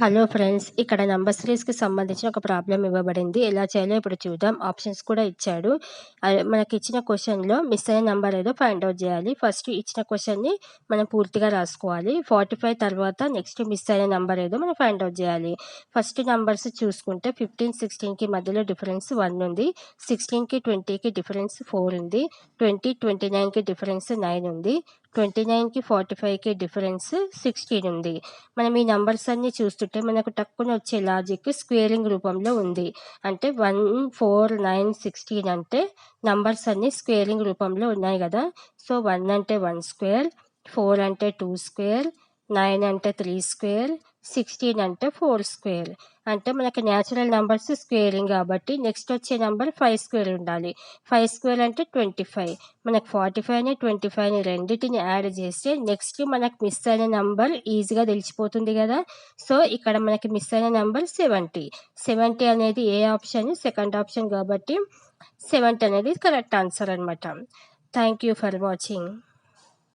Hello friends, ఇక్కడ number సిరీస్‌కి సంబంధించిన ఒక ప్రాబ్లమ్ ఇవ్వబడింది. ఎలా చేయాలో ఇప్పుడు చూద్దాం. ఆప్షన్స్ కూడా ఇచ్చాడు. మనకిచ్చిన క్వెషన్‌లో మిస్ అయిన నంబర్ ఏదో ఫైండ్ ఔట్ చేయాలి. ఫస్ట్ ఇచ్చిన క్వెషన్‌ని మనం పూర్తిగా రాసుకోవాలి. 45 తర్వాత నెక్స్ట్ మిస్ అయిన నంబర్ ఏదో మనం ఫైండ్ ఔట్ చేయాలి. ఫస్ట్ నంబర్స్ చూసుకుంటే 15, 16కి మధ్యలో డిఫరెన్స్ 1 ఉంది. 16కి, 20కి డిఫరెన్స్ 4 ఉంది. 20, 29కి డిఫరెన్స్ 9 ఉంది. 29కి, 45కి డిఫరెన్స్ 16 ఉంది. మనం ఈ నంబర్స్ అన్నీ చూస్తుంటే మనకు టక్కున వచ్చే లాజిక్ స్క్వేరింగ్ రూపంలో ఉంది. అంటే 1, 4, 9, 16 అంటే నంబర్స్ అన్నీ స్క్వేరింగ్ రూపంలో ఉన్నాయి కదా. సో 1 అంటే 1 స్క్వేర్, 4 అంటే 2 స్క్వేర్, 9 అంటే 3 స్క్వేర్, 16 అంటే 4 స్క్వేర్. అంటే మనకి న్యాచురల్ నంబర్స్ స్క్వేరింగ్ కాబట్టి నెక్స్ట్ వచ్చే నంబర్ 5 స్క్వేర్ ఉండాలి. 5 స్క్వేర్ అంటే 25. మనకు 45ని 25ని రెండిటిని యాడ్ చేస్తే నెక్స్ట్ మనకు మిస్ అయిన నంబర్ ఈజీగా తెలిసిపోతుంది కదా. సో ఇక్కడ మనకి మిస్ అయిన నంబర్ 70. 70 అనేది ఏ ఆప్షన్? సెకండ్ ఆప్షన్ కాబట్టి 70 అనేది కరెక్ట్ ఆన్సర్ అనమాట. Thank you for watching.